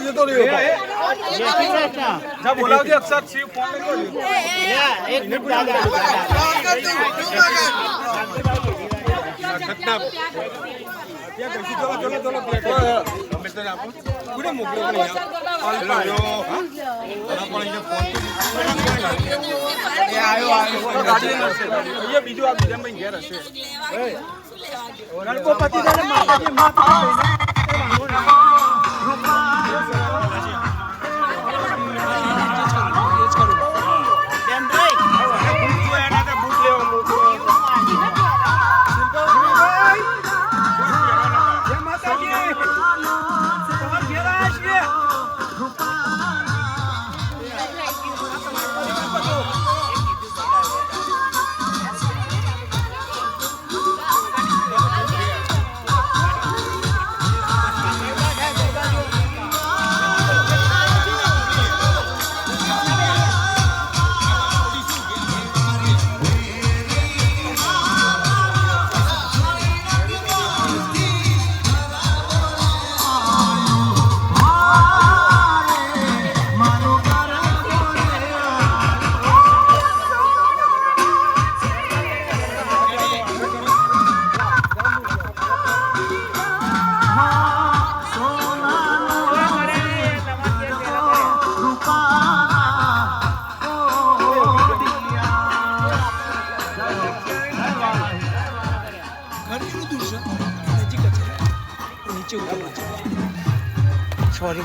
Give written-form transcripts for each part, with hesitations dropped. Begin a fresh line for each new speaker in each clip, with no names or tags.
જતો રહ્યો જા બોલાવજે અક્ષર શિવ ફોન કર્યો એક મિનિટ દાદા સત્તા ત્યાં બેસી ચલો પ્લેટ અમે તને આપો કોને મોકલ્યો નહીં હાલ યો હા પણ એ આયો ગાડી નરસે અહીંયા બીજું આ બીજા ભાઈ ઘેર હશે ગણપતિ દાદા માતાજી
Sorry.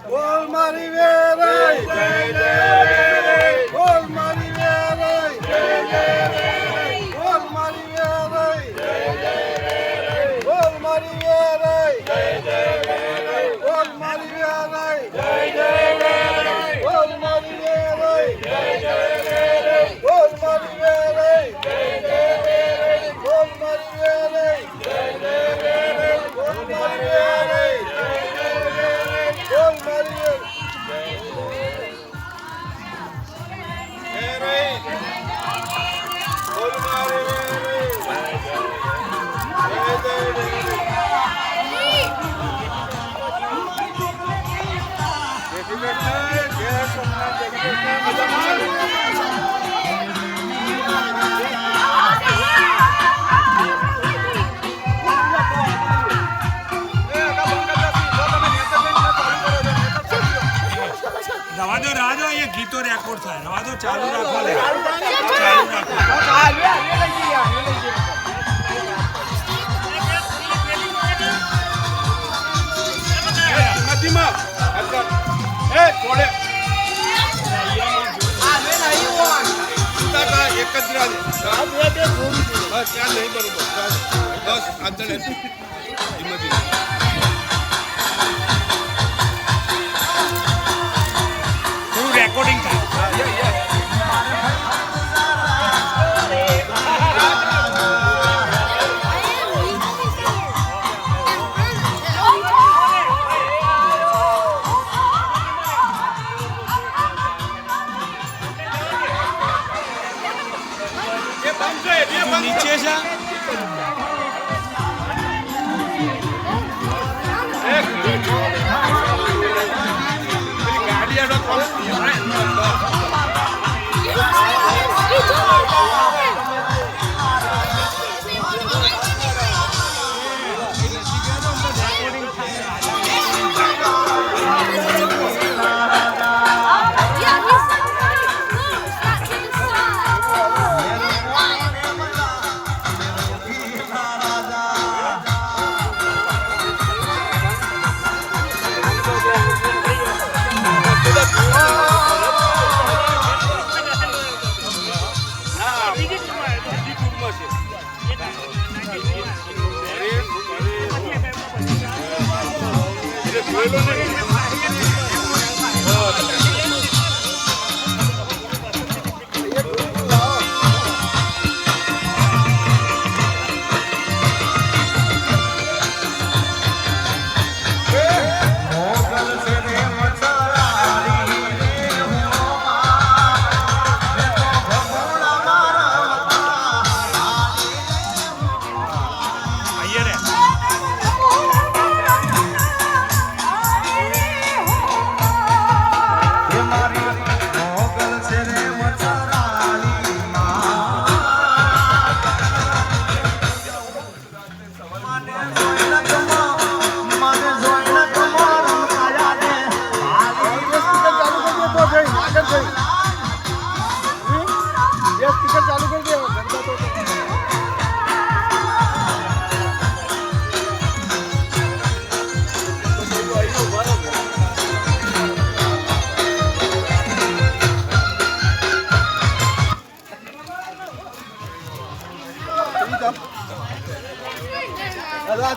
બોલ મારી વેરાઈ જય જય બોલ મારી વેરાઈ જય જય બોલ મારી વેરાઈ જય જય બોલ મારી વેરાઈ જય જય બોલ મારી વેરાઈ જય જય બોલ મારી વેરાઈ જય જય બોલ મારી વેરાઈ જય જય બોલ મારી વેરાઈ જય જય બોલ મારી વેરાઈ
રવા દો અહીંયા ગીતો રેકોર્ડ થાય રવા દો ચાલુ રાખો ચાલુ રેકોર્ડિંગ થાય નીચે છે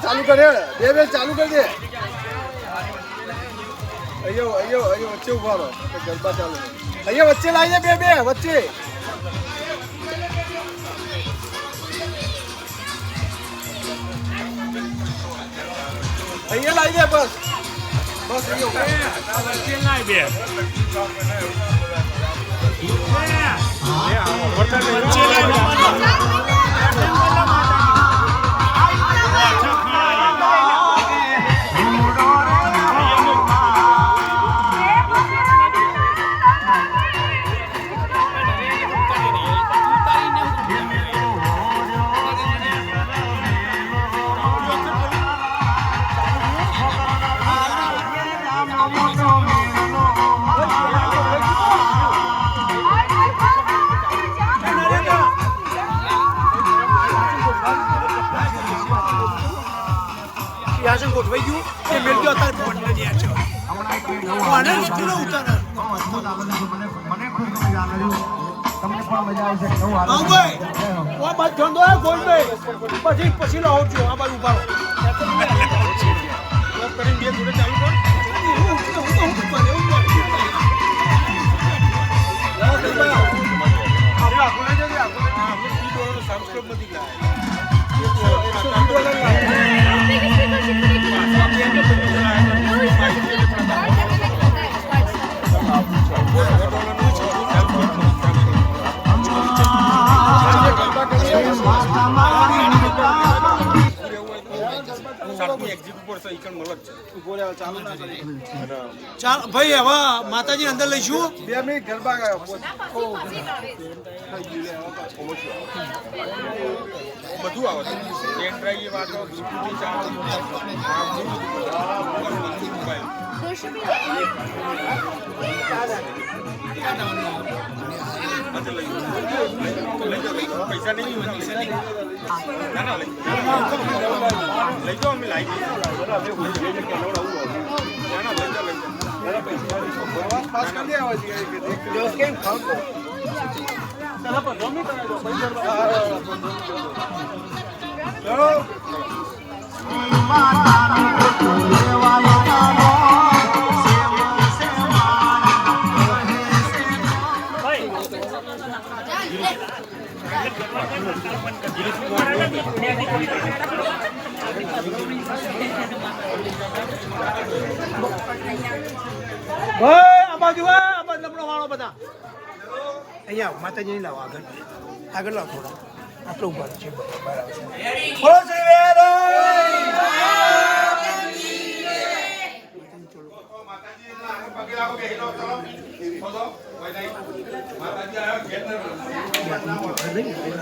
ચાલુ કરે બે ચાલુ કરી દે અહીંયા વચ્ચે ઉભા રહો ગરબા ચાલુ અહીંયા વચ્ચે લાવીએ બે વચ્ચે અહીંયા લાવી દે બસ અહીંયા
વચ્ચે લાવી બે વચ્ચે લાવી ગોઠવાઈ ગયું એ મેળવ્યો અત્યારે ફોન નથી આ છે મને કેટલો ઉતાર મને ખૂબ મજા આવ્યું તમને પણ મજા આવશે હા ભાઈ આ બાદ ધંધો હે ગોલભાઈ પછી લાવો છો આ બાજુ ઉભા રહો કરીને બે જોડે ચાલુ કર ભાઈ હવે માતાજી અંદર લઈશું 2 મિનિટ ગરબા ગાયો બધું આવે પૈસા નહીં લઈ જાઓ અમે લાવી ભાઈ આ બાજુ લમણો વાળો બધા અહીંયા માતાજી લાવો આગળ લાવો થોડા આટલો ઉભા છે બરાબર છે બોલો શ્રી વેરાઈ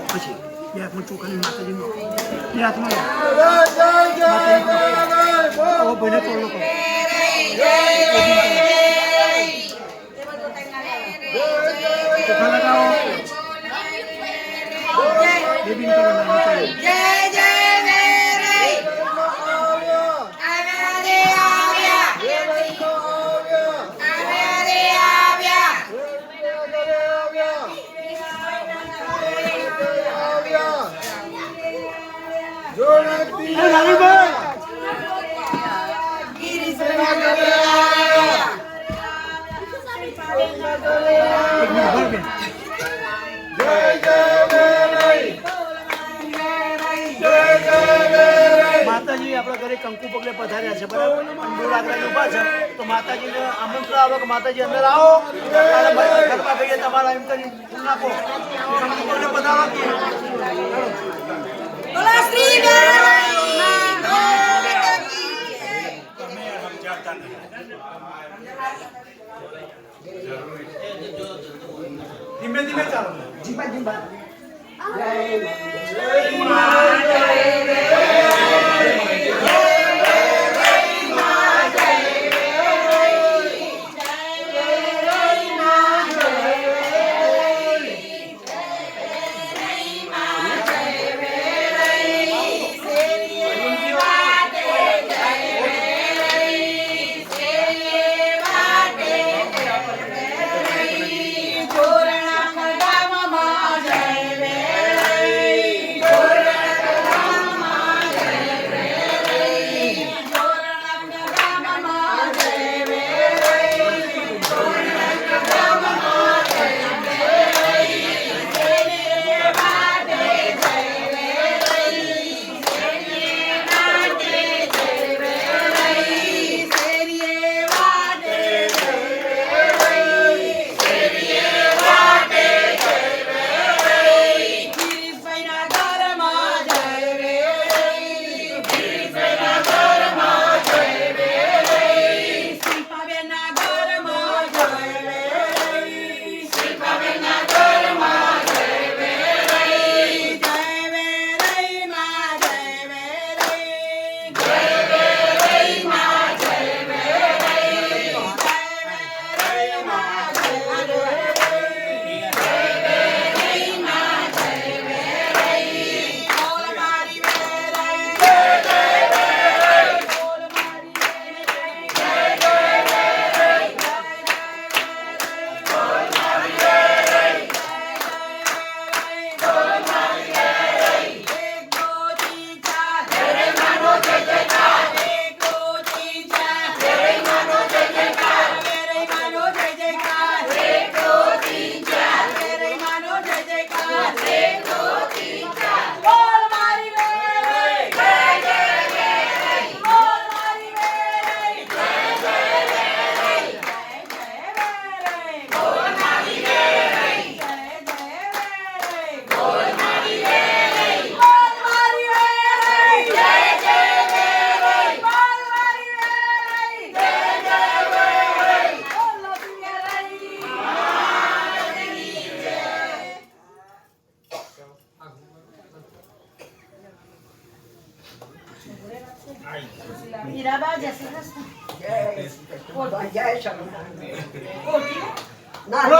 પછી બે હાથમાં ચોખાની માતાજીનો બે હાથમાં ભાઈને ચોલો કરો ચોખા લગાવો બેબીને કરો માતાજી આપણા ઘરે કંકુ પગલે પધાર્યા છે બરાબર બોલાગ્રાની ઉભા છે તો માતાજીને આમંત્રણ આવે કે માતાજી અંદર આવો અને ગરબા ભેગે તમારા એમ કરી ફૂલ નાખો કંકુ પગલે પધારો ધીમે ધીમે ચાલો જીબા જીબા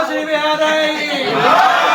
શ્રી વેરાઈ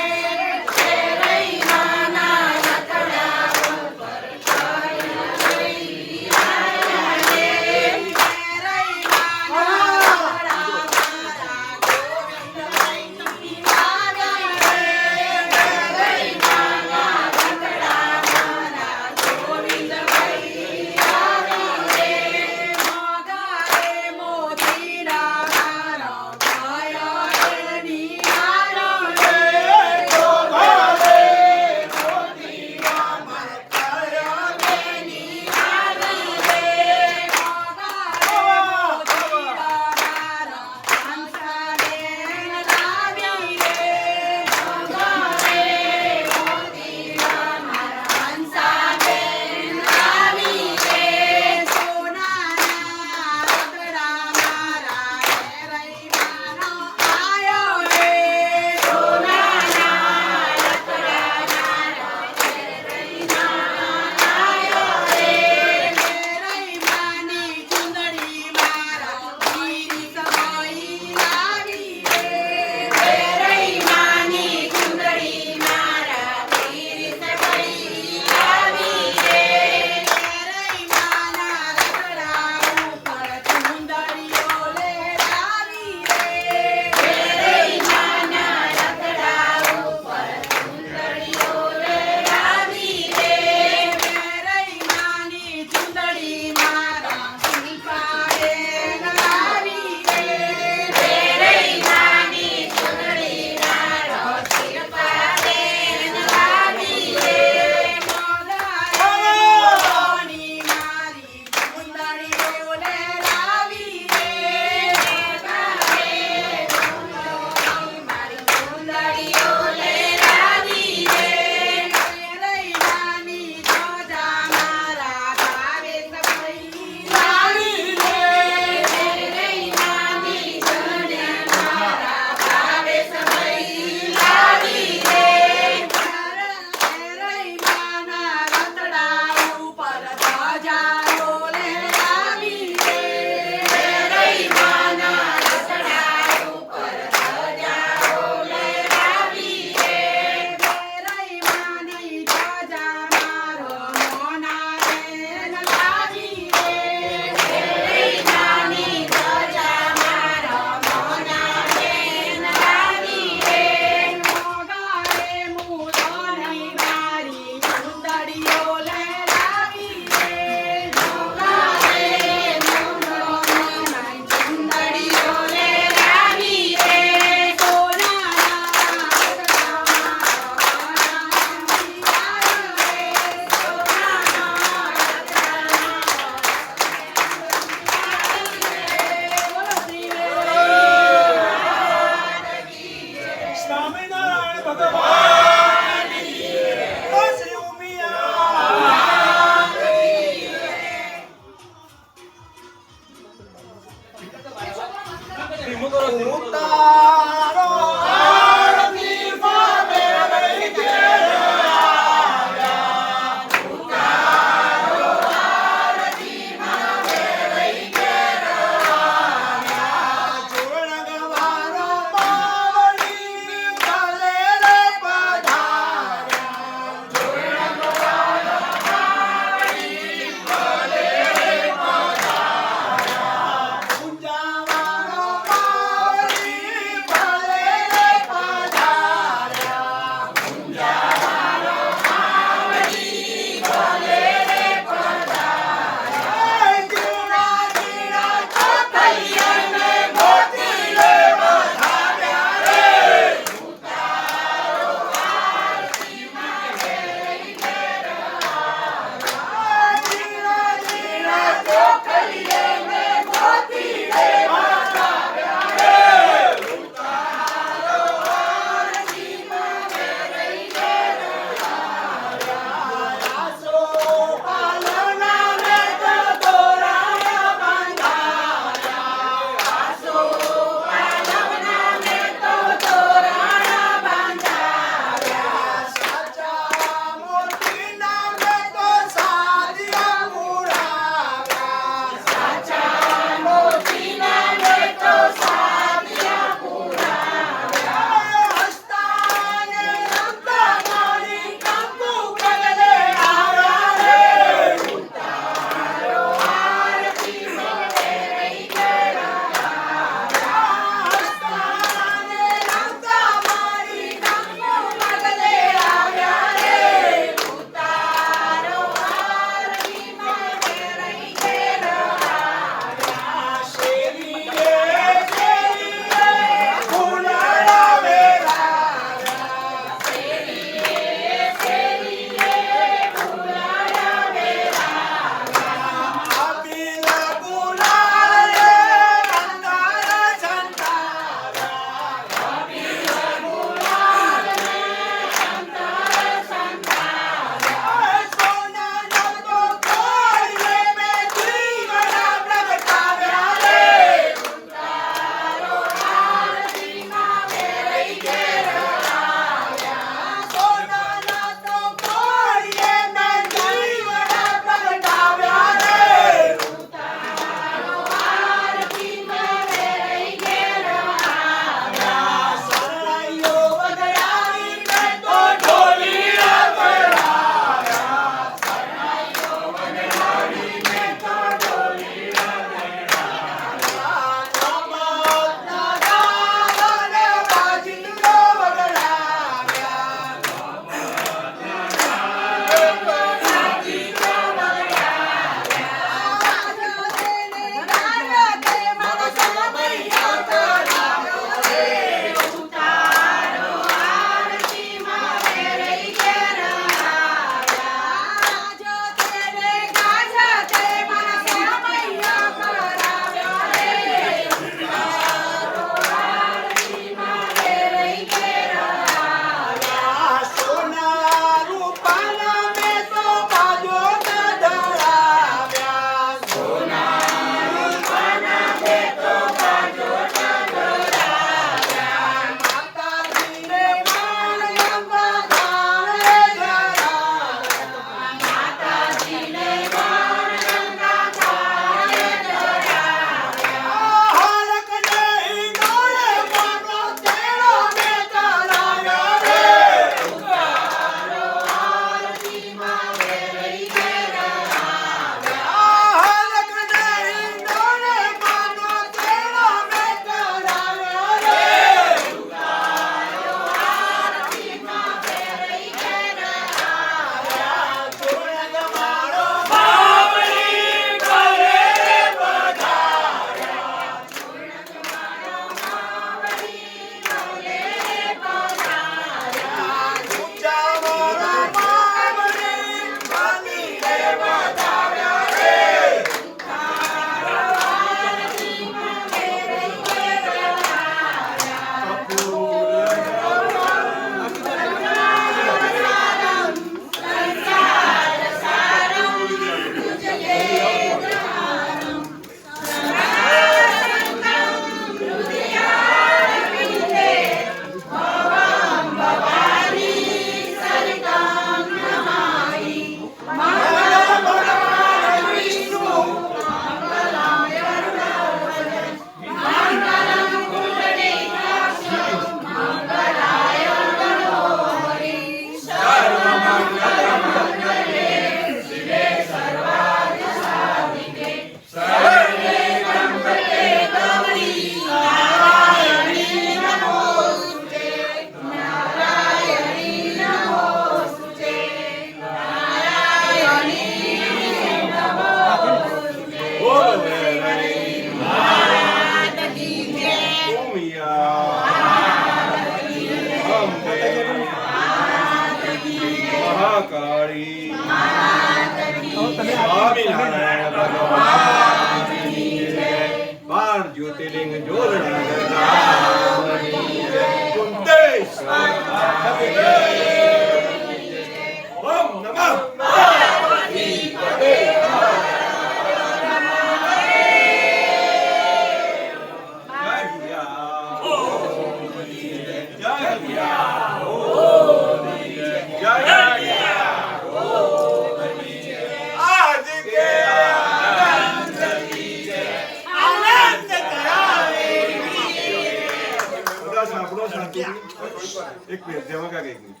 એક મિનિટ જેમાં કાંઈક એક મિનિટ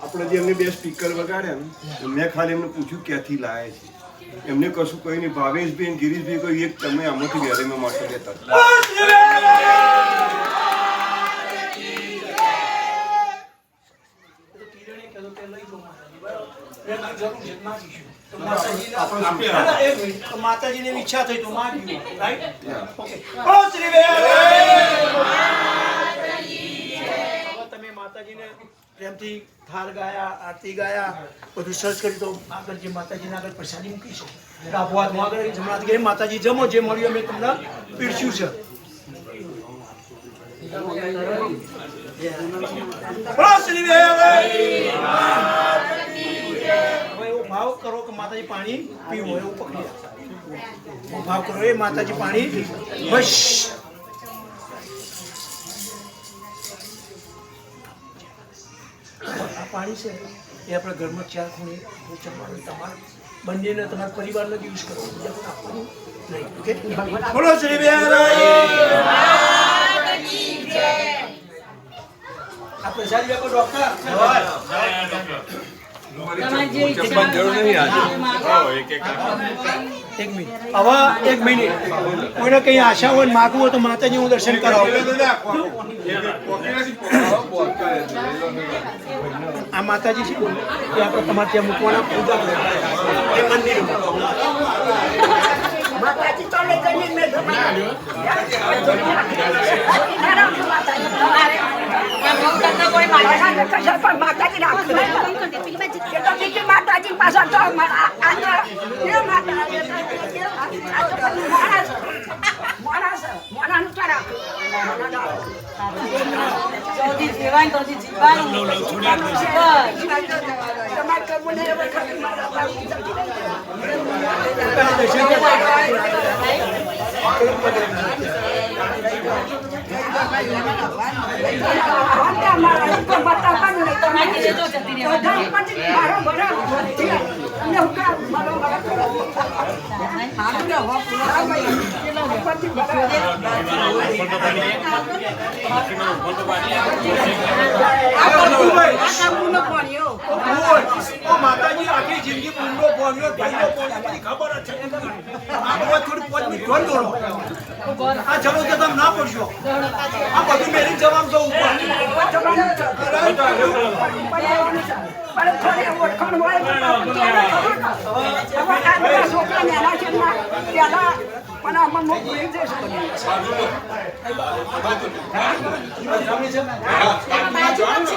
આપણે જે એમને બે સ્પીકર વગાડ્યા ને મેં ખાલી એમને પૂછ્યું ક્યાંથી લાયા છે એમને કશું કહ્યું નહીં ભાવેશભાઈ અને ગિરીશભાઈ કહ્યું એક તમે આમાંથી વેરેમાં માટે લેતા
માતાજીને ઈચ્છા થઈ તો માગ્યું રાઈટ ઓકે તમે માતાજીને પ્રેમથી થાર ગાયા આરતી ગાયા બધું સર્ચ કર્યું તો આગળ જે માતાજીના આગળ પ્રસાદી મૂકી છે ડાબો હાથમાં આગળ જમણાથી કે માતાજી જમો જે મળ્યું અમે તમને પીરસ્યું છે એવો ભાવ કરો કે માતાજી પાણી પીવું એવું પકડી ભાવ કરો એ માતાજી પાણી બસ આ પાણી છે એ આપણા ઘરમાં ચાર ખૂણે જમવાનું તમારે બંનેને તમારા પરિવારને યુઝ કરો બીજા પણ આપવાનું નહીં ઓકે બોલો શ્રી આપણે સારી લોકો ડોક્ટર એક મિનિટ કોઈને કઈ આશા હોય માગવું હોય તો માતાજી હું દર્શન કરાવું આ માતાજી છે એ આપણે તમારે ત્યાં મૂકવાના પૂજા એ મંદિર
માતાજી તો લઈ ગઈ મેં માતાજી માતાજી પાછળ તો મોણાનું તો
માતાજી આખી જિંદગી પૂરો બોલ્યો ભાઈનો ખબર છે થોડી 5 મિનિટ દોડો આ ચલો કે તમે ના પડશો આ બધું મેરી જવાબ દો ઉપર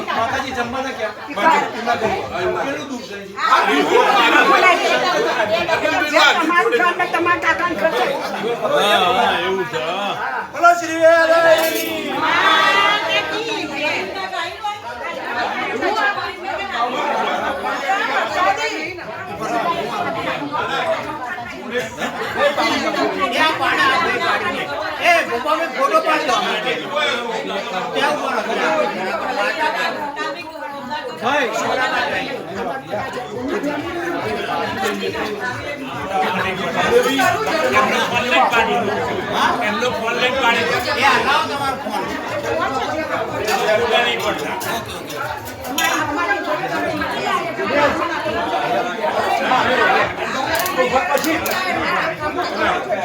માતાજી જમવાના ક્યાં પેલું દુઃખ
તમારા કાકા કરશે
એવું છે બોલો શ્રી ફોટો પાડો
એમનો ફોન લઈને પાડી
પછી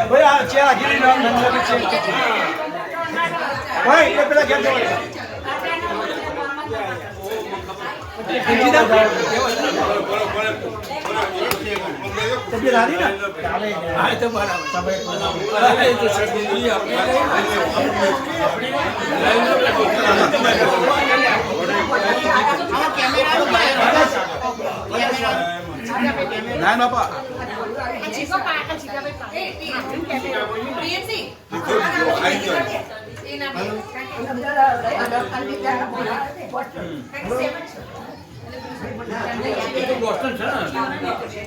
ભાઈ આ છે આગળ નામ નંબર છે ભાઈ એ પેલા ઘેર જવા તબિયત હારી ને હા તો બરાબર ના બાપા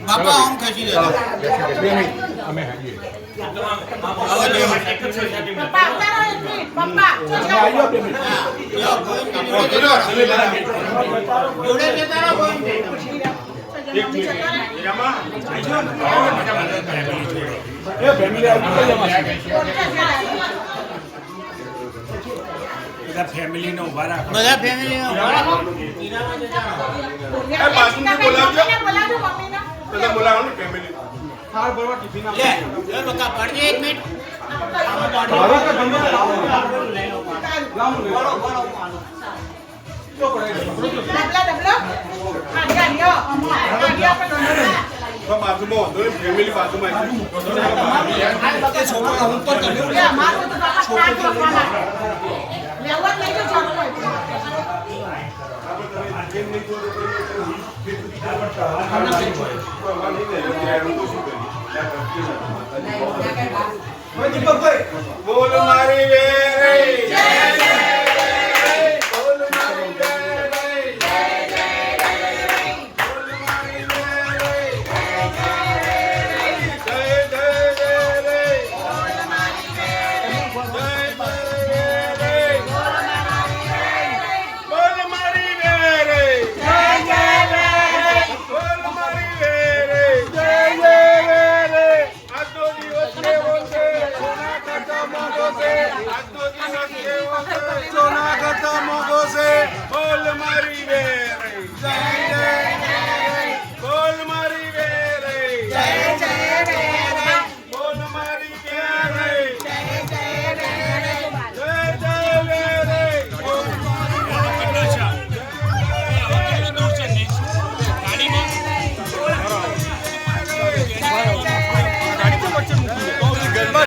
બાપા આમ ખસી જાય
બધા ફેમિલી નો ઉભા રાખો
બધા ફેમિલી એક મિનિટ
બોલ મારી વેરાઈ જય જય